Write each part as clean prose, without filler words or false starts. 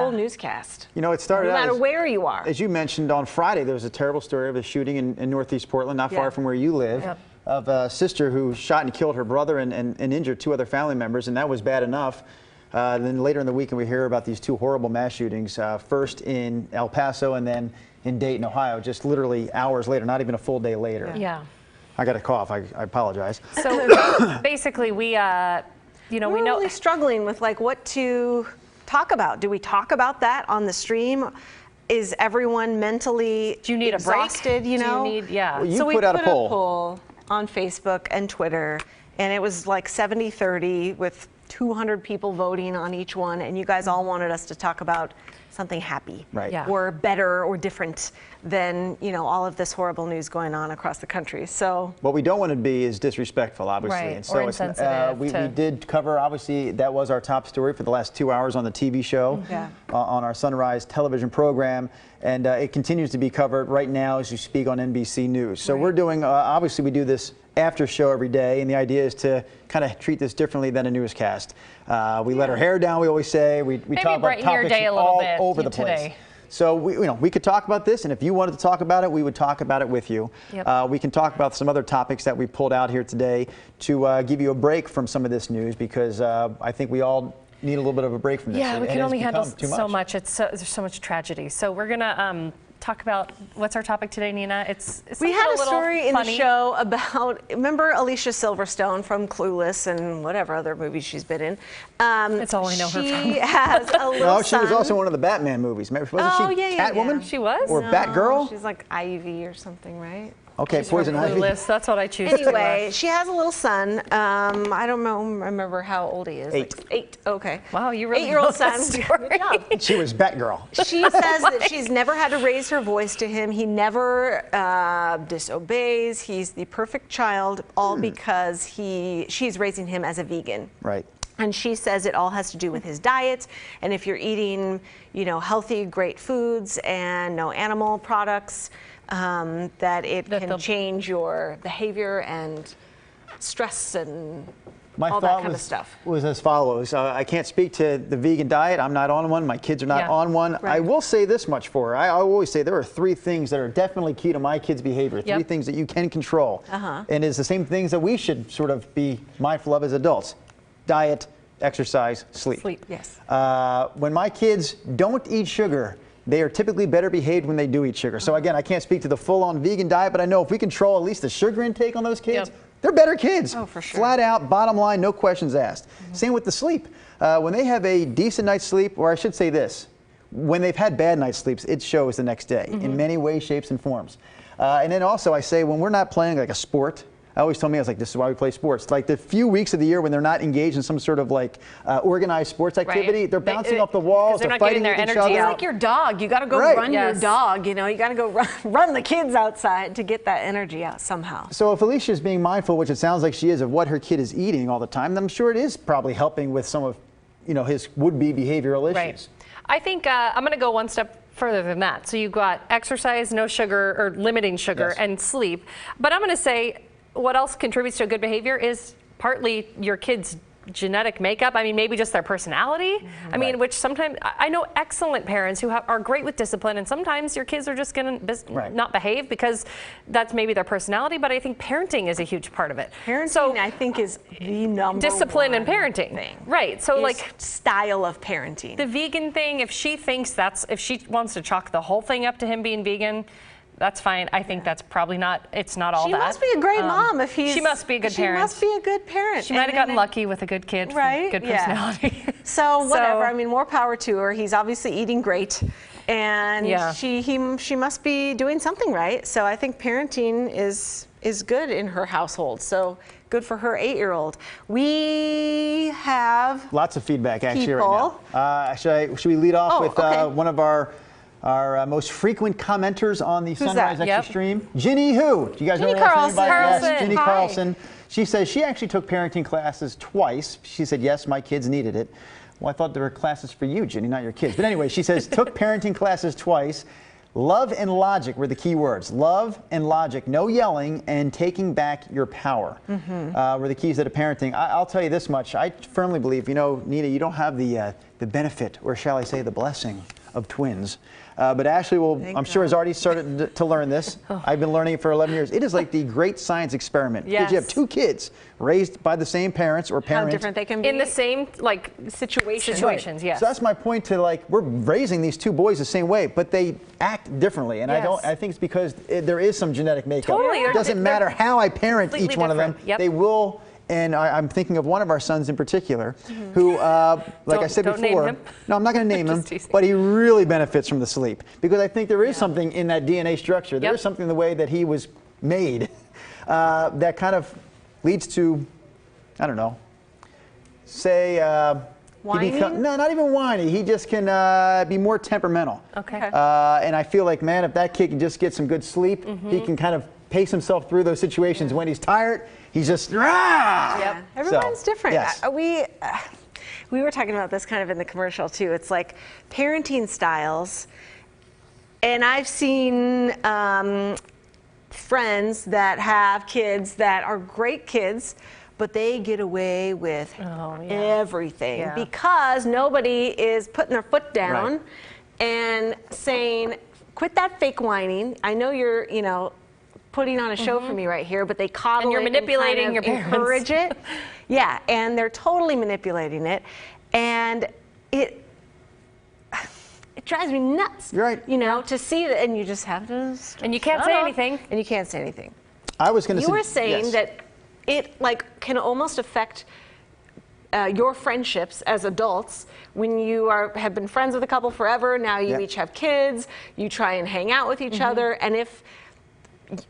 horrible newscast. You know, it started no out matter where you are. As you mentioned on Friday, there was a terrible story of a shooting in Northeast Portland, not far from where you live, of a sister who shot and killed her brother and injured 2 other family members, and that was bad enough. Then later in the weekend, we hear about these 2 horrible mass shootings, first in El Paso and then in Dayton, Ohio, just literally hours later, not even a full day later. Yeah. I got a cough. I apologize. So basically, we we're really struggling with like what to talk about. Do we talk about that on the stream? Is everyone mentally Do you need exhausted? a break? You know, Do you need, yeah. Well, you so we put out a a poll. poll on Facebook and Twitter, and it was like 70-30 with 200 people voting on each one, and you guys all wanted us to talk about something happy, right? Yeah. Or better or different than, you know, all of this horrible news going on across the country. So what we don't want to be is disrespectful, obviously. Right. And so Or it's, insensitive we did cover, obviously, that was our top story for the last 2 hours on the TV show, on our Sunrise television program. And it continues to be covered right now as you speak on NBC News. So we're doing, obviously we do this after show every day, and the idea is to kind of treat this differently than a newscast. We let our hair down, we always say. We talk about topics all over the place. So we could talk about this, and if you wanted to talk about it, we would talk about it with you. We can talk about some other topics that we pulled out here today to give you a break from some of this news, because I think we all need a little bit of a break from this. Yeah, we can only handle so much. There's so much tragedy. So we're gonna talk about, what's our topic today, Nina? We had a story in the show about, remember Alicia Silverstone from Clueless and whatever other movies she's been in? That's all I know her from. She has a little No, she was also in one of the Batman movies. Wasn't she Catwoman? She was? Or Batgirl? She's like Ivy or something, right? Okay, Poison Ivy. Clueless, that's what I choose. Anyway, she has a little son. I don't remember how old he is. 8. Like 8. Okay. Wow, you really 8-year-old know that son. story. Good job. She was Batgirl. She says that she's never had to raise her voice to him. He never disobeys. He's the perfect child, all because she's raising him as a vegan. Right. And she says it all has to do with his diet, and if you're eating, healthy, great foods and no animal products, that it can change your behavior and stress and all that kind of stuff. Was as follows. I can't speak to the vegan diet. I'm not on one. My kids are not on one. Right. I will say this much for her. I always say there are 3 things that are definitely key to my kids' behavior. 3 things that you can control. And it's the same things that we should sort of be mindful of as adults. Diet, exercise, sleep. Sleep, yes. When my kids don't eat sugar, they are typically better behaved when they do eat sugar. So again, I can't speak to the full-on vegan diet, but I know if we control at least the sugar intake on those kids, they're better kids. Oh, for sure. Flat out, bottom line, no questions asked. Same with the sleep. When they have a decent night's sleep, or I should say this, when they've had bad night's sleeps, it shows the next day in many ways, shapes, and forms. And then also I say when we're not playing like a sport, I always tell me, I was like, this is why we play sports. Like the few weeks of the year when they're not engaged in some sort of like organized sports activity, they're bouncing off the walls, they're fighting with each other. It's like your dog. You got to go run your dog. You got to go run the kids outside to get that energy out somehow. So if Alicia is being mindful, which it sounds like she is, of what her kid is eating all the time, then I'm sure it is probably helping with some of, his would-be behavioral issues. Right. I think I'm going to go one step further than that. So you've got exercise, no sugar, or limiting sugar, and sleep. But I'm going to say, what else contributes to a good behavior is partly your kid's genetic makeup. I mean, maybe just their personality. I mean, which sometimes, I know excellent parents who are great with discipline, and sometimes your kids are just going to not behave because that's maybe their personality, but I think parenting is a huge part of it. Parenting, I think, is the number discipline one and parenting thing. Right. So like style of parenting. The vegan thing, if she thinks if she wants to chalk the whole thing up to him being vegan, that's fine. I think that's probably not, it's not all that. She must be a great mom if he's... She must be a good parent. She must be a good parent. She might have gotten lucky with a good kid, good personality. So whatever, I mean, more power to her. He's obviously eating great. And she must be doing something right. So I think parenting is good in her household. So good for her 8-year-old. We have lots of feedback actually right now. Should we lead off with one of our most frequent commenters on the Sunrise Extra stream? Ginny who? Do you guys know her last name? Yes, Ginny Carlson. She says she actually took parenting classes twice. She said, yes, my kids needed it. Well, I thought there were classes for you, Ginny, not your kids. But anyway, she says, took parenting classes twice. Love and logic were the key words. Love and logic, no yelling, and taking back your power were the keys to parenting. I'll tell you this much. I firmly believe, Nina, you don't have the benefit, or shall I say the blessing, of twins. But Ashley I'm sure, has already started to learn this. I've been learning it for 11 years. It is like the great science experiment. Yes. You have two kids raised by the same parents or parents. How different they can be. In the same situations, yes. So that's my point to we're raising these two boys the same way, but they act differently. And Yes. I think it's because there is some genetic makeup. Totally. It doesn't matter how I parent each one of them. Yep. They will. And I'm thinking of one of our sons in particular, who, like I said don't name before, him. no, I'm not going to name him, Just teasing. but he really benefits from the sleep, because I think there is something in that DNA structure. There is something in the way that he was made that kind of leads to, I don't know, say, Whining? no, not even whiny. He just can be more temperamental. Okay. And I feel like, man, if that kid can just get some good sleep, he can kind of pace himself through those situations. When he's tired, he's just, rah! Yeah. Everyone's different. Yes. We were talking about this kind of in the commercial too. It's like parenting styles, and I've seen friends that have kids that are great kids, but they get away with everything because nobody is putting their foot down and saying, "Quit that fake whining. I know you're, putting on a show for me right here," but they coddle And you're it manipulating and your kind of parents. encourage it. Yeah, and they're totally manipulating it, and it drives me nuts. You're right. To see that, and you just have to. And you can't shut say up, anything. And you can't say anything. I was going to You were saying that it can almost affect your friendships as adults when you have been friends with a couple forever. Now you each have kids. You try and hang out with each other, and if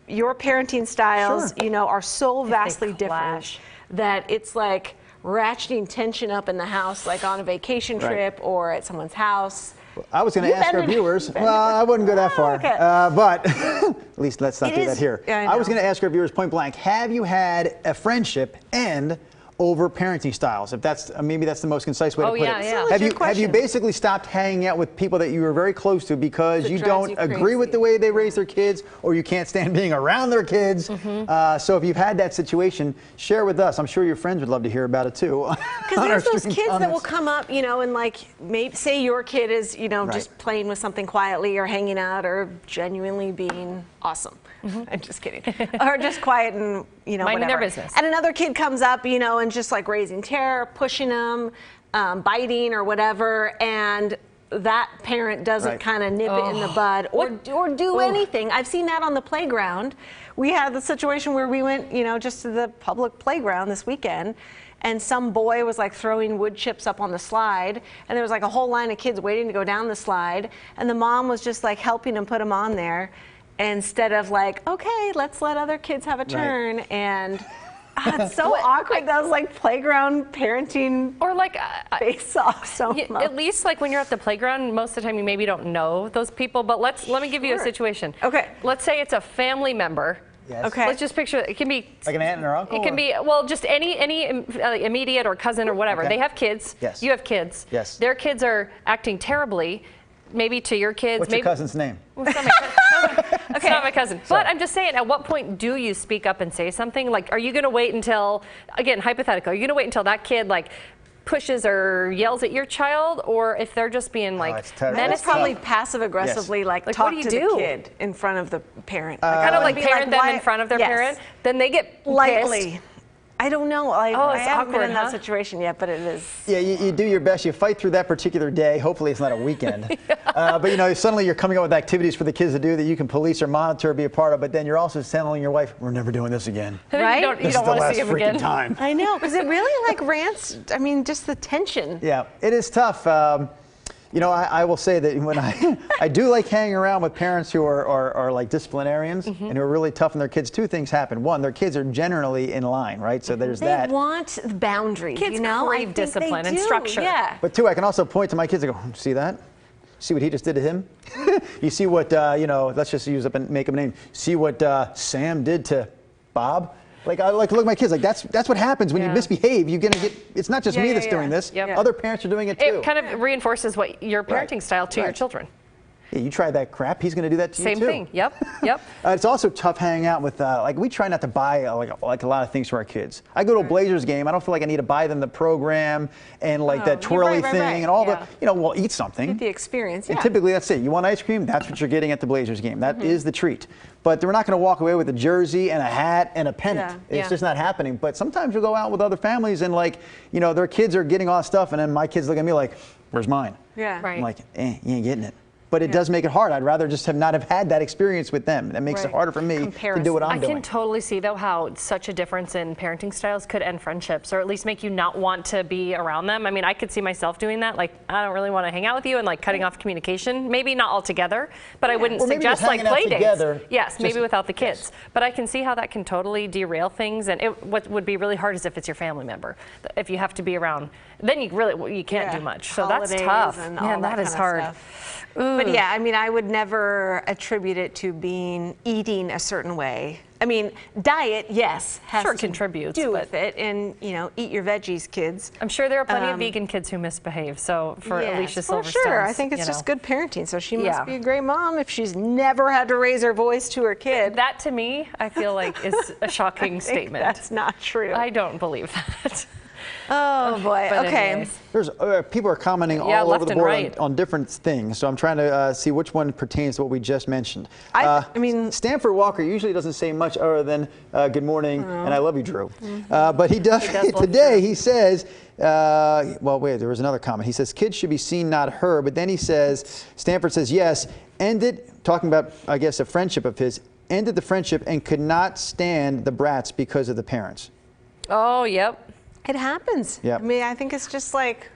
your parenting styles, are so vastly different that it's like ratcheting tension up in the house, like on a vacation trip or at someone's house. I was going to ask our viewers. Well, I wouldn't go that far, okay. but at least let's not do that here. Yeah, I was going to ask our viewers point blank: have you had a friendship end over parenting styles? If that's maybe that's the most concise way to put it. Have you basically stopped hanging out with people that you were very close to because you don't agree with the way they raise their kids, or you can't stand being around their kids? So if you've had that situation, share with us. I'm sure your friends would love to hear about it too. Because there's those kids that will come up, and maybe say your kid is, just playing with something quietly or hanging out or genuinely being awesome. I'm just kidding. Or just quiet and, minding whatever. their business. And another kid comes up, and just raising terror, pushing them, biting or whatever, and that parent doesn't kind of nip it in the bud or do anything. I've seen that on the playground. We had the situation where we went, just to the public playground this weekend, and some boy was throwing wood chips up on the slide, and there was a whole line of kids waiting to go down the slide, and the mom was just helping him put them on there, instead of okay, let's let other kids have a turn. And it's so awkward. That was playground parenting Or face off so much. at least when you're at the playground, most of the time you maybe don't know those people. But let me give you a situation. Okay. Let's say it's a family member. Yes. Okay. Let's just picture it can be Like an aunt and her uncle? It can be just any immediate or cousin or whatever. Okay. They have kids. Yes. You have kids. Yes. Their kids are acting terribly. Maybe to your kids. What's maybe, your cousin's name? Well, it's not my cousin. It's not my cousin. But I'm just saying, at what point do you speak up and say something? Are you going to wait until, again, hypothetical, are you going to wait until that kid pushes or yells at your child, or if they're just being it's terrible. Then it's That's probably tough. passive aggressively what talk do you to do? the kid in front of the parent. kind of be parent them why- in front of their yes. parent, then they get lightly. pissed. I don't know. I it's haven't been awkward, in that huh? situation yet, but it is. Yeah, you do your best. You fight through that particular day. Hopefully it's not a weekend. But suddenly you're coming up with activities for the kids to do that you can police or monitor or be a part of. But then you're also telling your wife, we're never doing this again. Right? You This don't is the want to last see him freaking again. time. I know, because it really rants. I mean, just the tension. Yeah, it is tough. I will say that when I do like hanging around with parents who are disciplinarians and who are really tough on their kids, two things happen. One, their kids are generally in line, right? So there's that. They want boundaries, Kids I crave think discipline they and do, structure. Yeah. But two, I can also point to my kids and go, see that? See what he just did to him? You see what, let's just use up and make him a name. See what Sam did to Bob? I look at my kids that's what happens when you misbehave. You're gonna get. It's not just me that's doing this. Yep. Other parents are doing it too. It kind of reinforces what your parenting style to your children. Hey, you try that crap, he's going to do that to you too. Same thing. Yep. Yep. It's also tough hanging out with, like, we try not to buy like a lot of things for our kids. I go to a Blazers game, I don't feel like I need to buy them the program and like that twirly thing and all the, we'll eat something. Get the experience, And typically that's it. You want ice cream? That's what you're getting at the Blazers game. That is the treat. But we're not going to walk away with a jersey and a hat and a pennant. It's just not happening. But sometimes you'll go out with other families and like, their kids are getting all this stuff and then my kids look at me like, where's mine? Yeah. Right. I'm like, you ain't getting it. But it does make it hard. I'd rather just not have had that experience with them. That makes it harder for me to do what I'm doing. I can totally see, though, how such a difference in parenting styles could end friendships, or at least make you not want to be around them. I mean, I could see myself doing that. Like, I don't really want to hang out with you, and like cutting off communication. Maybe not altogether, but I wouldn't suggest like play dates. Yes, maybe without the kids. But I can see how that can totally derail things. And what would be really hard is if it's your family member. If you have to be around, then you can't do much. So that's tough. Man, that is hard. But yeah, I mean, I would never attribute it to eating a certain way. I mean, diet, yes, has to contributes, do with it, and eat your veggies, kids. I'm sure there are plenty of vegan kids who misbehave. So for Alicia Silverstone, sure, I think it's just good parenting. So she must be a great mom if she's never had to raise her voice to her kid. That to me, I feel like is a shocking statement. That's not true. I don't believe that. Oh boy. Okay. Anyways. There's people are commenting all over the board on different things, so I'm trying to see which one pertains to what we just mentioned. I mean, Stanford Walker usually doesn't say much other than good morning and I love you, Drew. But he does today. He says, well, wait, there was another comment. He says kids should be seen, not heard. But then he says, Stanford says yes, ended talking about I guess a friendship of his, ended the friendship and could not stand the brats because of the parents. Oh, yep. It happens. Yep. I mean, I think it's just like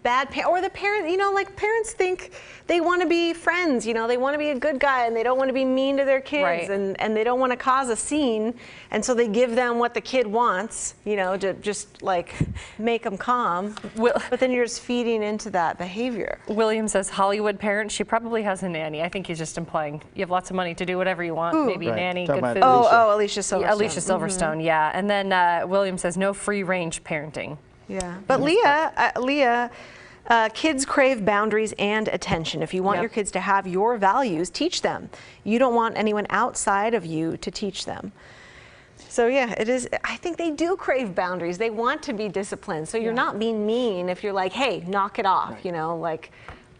or the parent, like parents think they want to be friends, they want to be a good guy and they don't want to be mean to their kids and they don't want to cause a scene. And so they give them what the kid wants, to just like make them calm. But then you're just feeding into that behavior. William says Hollywood parent, she probably has a nanny. I think he's just implying you have lots of money to do whatever you want. Maybe nanny, good food. Alicia Silverstone. Yeah, Alicia Silverstone, yeah. And then William says no free range parenting. Yeah, but Leah, kids crave boundaries and attention. If you want your kids to have your values, teach them. You don't want anyone outside of you to teach them. So yeah, it is. I think they do crave boundaries. They want to be disciplined. So you're not being mean if you're like, hey, knock it off,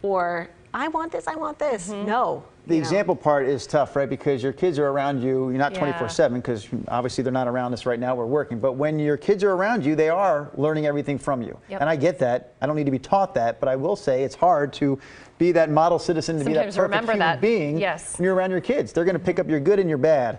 or I want this, I want this. No. The example part is tough, right? Because your kids are around you. You're not 24/7 because obviously they're not around us right now. We're working. But when your kids are around you, they are learning everything from you. And I get that. I don't need to be taught that. But I will say it's hard to be that model citizen, to be that perfect human being when you're around your kids. They're going to pick up your good and your bad.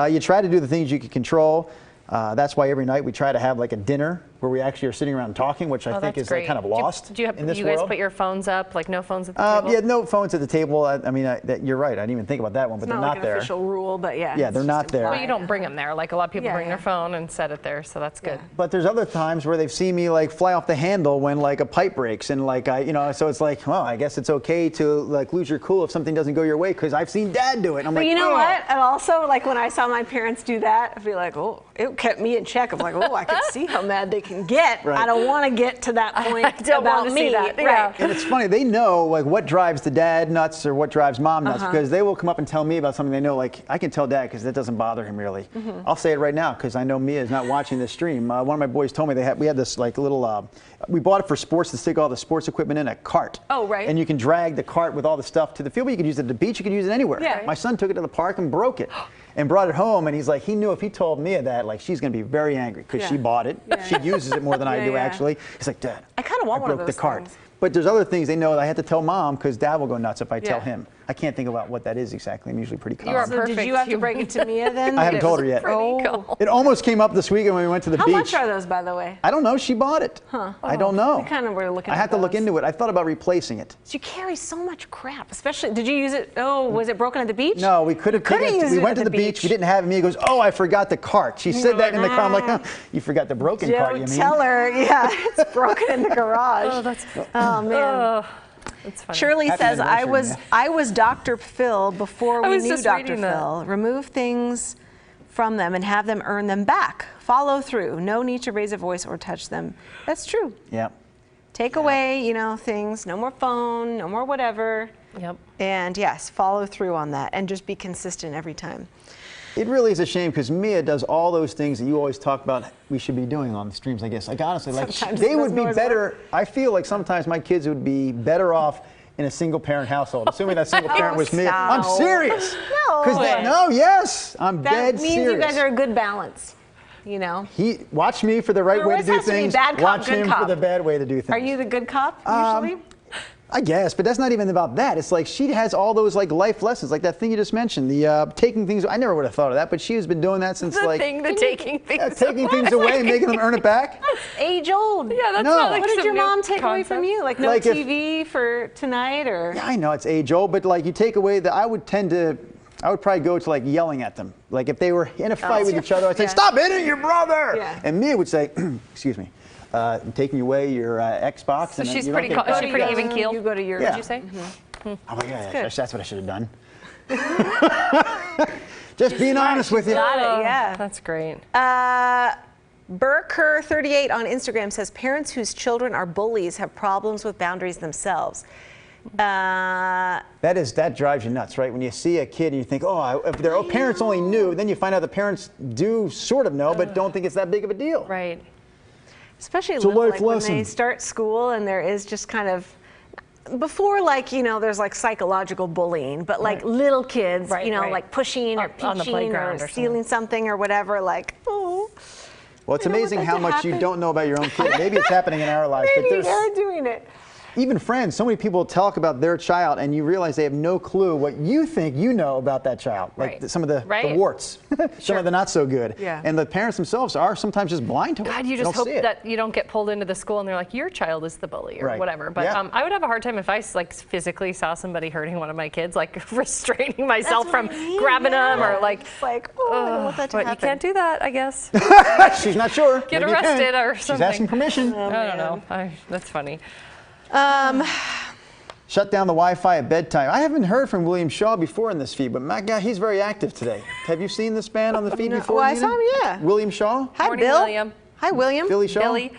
You try to do the things you can control. That's why every night we try to have like a dinner where we actually are sitting around talking, which I think is like kind of lost in this world. Do you guys put your phones up, like no phones at the table? Yeah, no phones at the table. I mean, you're right. I didn't even think about that one, but they're not there. It's not like an official rule, but yeah, they're not there. Well, you don't bring them there. Like a lot of people bring their phone and set it there, so that's good. But there's other times where they've seen me like fly off the handle when like a pipe breaks, and like so it's like, well, I guess it's okay to like lose your cool if something doesn't go your way because I've seen Dad do it. And I'm but like, you know what? And also, like when I saw my parents do that, I'd be like, oh, it kept me in check. I'm like, oh, I could see how mad they can get. I don't want to get to that point about me. And it's funny, they know like what drives the dad nuts or what drives mom nuts because they will come up and tell me about something they know. Like I can tell Dad because that doesn't bother him really. I'll say it right now because I know Mia is not watching this stream. One of my boys told me we had this like little. We bought it for sports to stick all the sports equipment in a cart. Oh, right. And you can drag the cart with all the stuff to the field. But you could use it at the beach. You could use it anywhere. Yeah. My son took it to the park and broke it. And brought it home, and he's like, he knew if he told Mia that, like, she's going to be very angry because she bought it. She uses it more than I do, actually. He's like, Dad, I kind of want one of broke those the cart. things. But there's other things they know that I have to tell Mom because Dad will go nuts if I tell him. I can't think about what that is exactly. I'm usually pretty calm. You are So did you have to break it to Mia then? I haven't told her yet. Cool. It almost came up this weekend when we went to the beach. How much are those, by the way? I don't know. She bought it. I don't know. We kind of were looking at I have to look those. into it. I thought about replacing it. You carry so much crap, especially. Did you use it? Oh, was it broken at the beach? No, we could have taken it. We went to the beach. We didn't have it. Mia goes, oh, I forgot the cart. She said that in the car. I'm like, oh, you forgot the broken cart, you mean? Don't tell her. Yeah, it's broken in the garage. Oh, man. That's funny. Shirley Happy says, anniversary, I was Dr. Phil before we was knew just Dr. reading that. Phil. Remove things from them and have them earn them back. Follow through. No need to raise a voice or touch them. That's true. Yeah. Take away, things. No more phone, no more whatever. Yep. And yes, follow through on that and just be consistent every time. It really is a shame because Mia does all those things that you always talk about we should be doing on the streams, I guess. Like honestly, like Sometimes they it would doesn't be always better. work. I feel like sometimes my kids would be better off in a single parent household, assuming that single parent was me. I'm stop. serious. No. 'Cause no, yes, I'm That dead means serious. you guys are a good balance, you know? Watch me for the right There way to always do has to be things. bad cop, Watch good him cop. for the bad way to do things. Are you the good cop usually? I guess, but that's not even about that. It's like she has all those like life lessons, like that thing you just mentioned, the taking things. I never would have thought of that, but she has been doing that since The like thing, the taking things taking things away and making them earn it back. Age old. Yeah, that's No. not like What did some your new mom take away from concept. you? Like no Like if- TV for tonight or? Yeah, I know it's age old, but like you take away the, I would probably go to like yelling at them. Like if they were in a fight with each other, I'd say, Yeah. "Stop hitting your brother!" Yeah. And Mia would say, "Excuse me, I'm taking away your Xbox." So and she's you don't pretty get is back." she pretty even keeled? You go to your. Yeah. Would you say? I'm like, yeah, good. that's what I should have done. Just being honest with you. Got it, yeah. That's great. Burker38 on Instagram says parents whose children are bullies have problems with boundaries themselves. That drives you nuts, right? When you see a kid and you think, oh, if their parents only knew, then you find out the parents do sort of know, but don't think it's that big of a deal. Right. Especially a little, life like when lesson. they start school and there is just kind of before, like, you know, there's like psychological bullying, but like little kids, Right, you know, right. like pushing or On the pinching playground or or stealing something or whatever, like, oh. Well, it's I know what amazing that how could much you happen. don't know about your own kid. Maybe it's happening in our lives, but Maybe there's they're doing it. even friends. So many people talk about their child, and you realize they have no clue what you think you know about that child. Like Right. some of the Right. warts, some of the not so good. Yeah. And the parents themselves are sometimes just blind to it. God, you They just don't hope see it. that you don't get pulled into the school and they're like, your child is the bully or Right. whatever. But Yeah. I would have a hard time if I like physically saw somebody hurting one of my kids, like restraining myself from grabbing them or like. It's like, oh, I don't want that to But happen. you can't do that, I guess. She's not sure. Get Maybe you can. arrested or She's something. asking permission. I don't know. That's funny. Shut down the Wi-Fi at bedtime. I haven't heard from William Shaw before in this feed, but my God, he's very active today. Have you seen this man on the feed before? well, I Nina? saw him, yeah. William Shaw? Hi, Morning, Bill. William. Hi, William. Billy Shaw? Billy.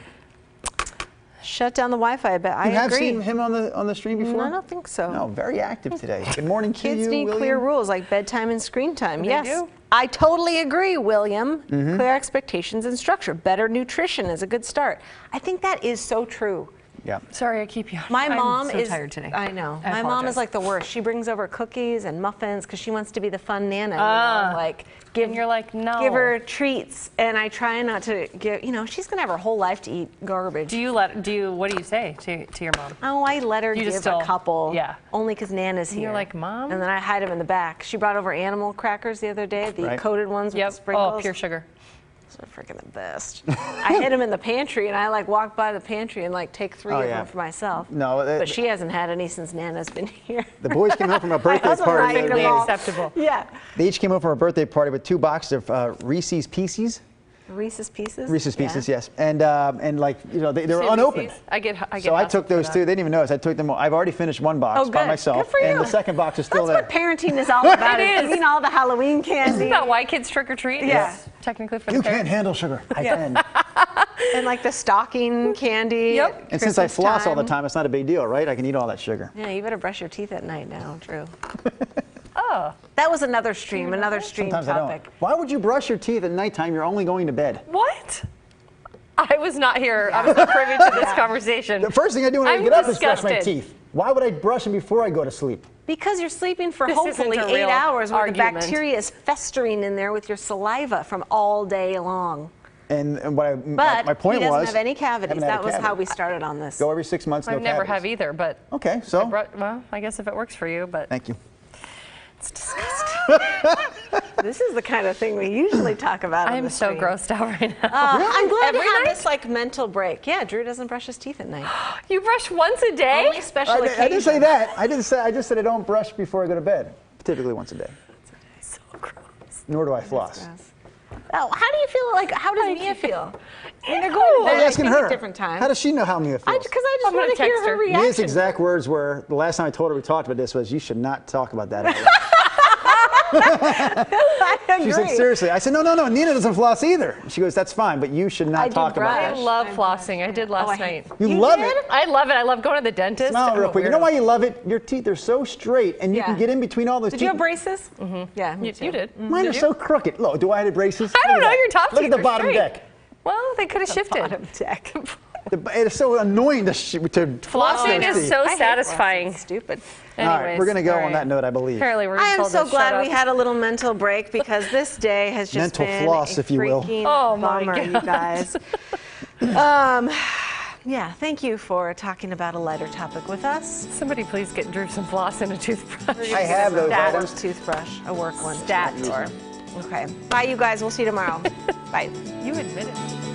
Shut down the Wi-Fi, but I You have agree. seen him on the stream before? I don't think so. No, very active today. Good morning to Kids you, need William. clear rules like bedtime and screen time. They Yes, do. I totally agree, William. Mm-hmm. Clear expectations and structure. Better nutrition is a good start. I think that is so true. Yeah. Sorry, I keep you. My mom I'm so is tired today. I know. I My mom apologize. is like the worst. She brings over cookies and muffins because she wants to be the fun nana. You know? Like and you're like, no. give her treats, and I try not to give. You know, she's gonna have her whole life to eat garbage. What do you say to your mom? Oh, I let her You give just still- a couple. yeah. Only because Nana's here. you're like, Mom? And then I hide them in the back. She brought over animal crackers the other day, the Right. coated ones with Yep. the sprinkles. Oh, pure sugar. They're freaking the best. I hid them in the pantry, and I like walk by the pantry and like take three Oh, of yeah. them for myself. No, but she hasn't had any since Nana's been here. The boys came home from a birthday husband party. hiding the other them day. all. Acceptable. Yeah. They each came home from a birthday party with 2 boxes of Reese's Pieces. Reese's Pieces. Reese's Yeah. Pieces, yes. And like, you know, they were See, unopened. Reese's? I get So I hassle took for those that. two. They didn't even notice. I took them all. I've already finished 1 box Oh, by good. myself. Good for And you. the second box is still That's there. what parenting is all about. It is. Eating all the Halloween candy. Isn't that why kids trick or treat? Yeah. It's technically for You the can't parents. handle sugar. I can. and like the stocking candy. Yep. at And since I Christmas floss all the time, it's not a big deal, right? I can eat all that sugar. Yeah, you better brush your teeth at night now, Drew. Oh, That was another stream topic. Sometimes I don't. Why would you brush your teeth at nighttime? You're only going to bed. what? I was not here. I was not privy to this conversation. The first thing I do when I I'm get up is brush my disgusted. teeth. Why would I brush them before I go to sleep? Because you're sleeping for This hopefully isn't a 8 real hours where the argument. bacteria is festering in there with your saliva from all day long. And what But my point he doesn't was, have any cavities. haven't had That a was how cavity. we started on this. Go every 6 months. I no never cavities. have either, but Okay, so well, I guess if it works for you, but thank you. it's disgusting. This is the kind of thing we usually talk about on I'm the so stream. grossed out right now. I'm glad Every to have night? this like mental break. Yeah, Drew doesn't brush his teeth at night. You brush once a day? Only special I occasions. didn't say that. I just said I don't brush before I go to bed. Typically once a day. So gross. Nor do I floss. Gross. Oh, how do you feel? Like, how does Mia feel? I mean, they're going to Why are bed you asking I think, her? at different times. How does she know how Mia feels? Because I just I'm gonna want to hear text her her. reaction. Mia's exact words were, the last time I told her we talked about this was, you should not talk about that out loud. I agree. She's like, seriously. I said, no, Nina doesn't floss either. She goes, that's fine, but you should I not do talk about I brush. it. love flossing. I did last night. You love did? it. I love it. I love going to the dentist. Smile I'm real a quick. You know weirdo. why you love it? Your teeth are so straight, and you can Yeah. get in between all those Did teeth. you have braces? Yeah, me too. You did. Mine Did are you? so crooked. Look, do I have braces? I don't Look at know. that. Your top Look teeth at the are bottom straight. deck. Well, they could have shifted. Bottom deck. It's so annoying to floss Flossing those is teeth. so I hate satisfying. flossing. Stupid. All right, Anyways, we're going to go all on right. that note, I believe. Apparently, we're I am told so to glad shut we up. had a little mental break because this day has just Mental been floss, a if you will. freaking Oh, my bummer, you guys. Yeah, thank you for talking about a lighter topic with us. Somebody please get Drew some floss and a toothbrush. I have those That items. toothbrush, a work one. Stat. Okay. Bye, you guys. We'll see you tomorrow. Bye. You admit it.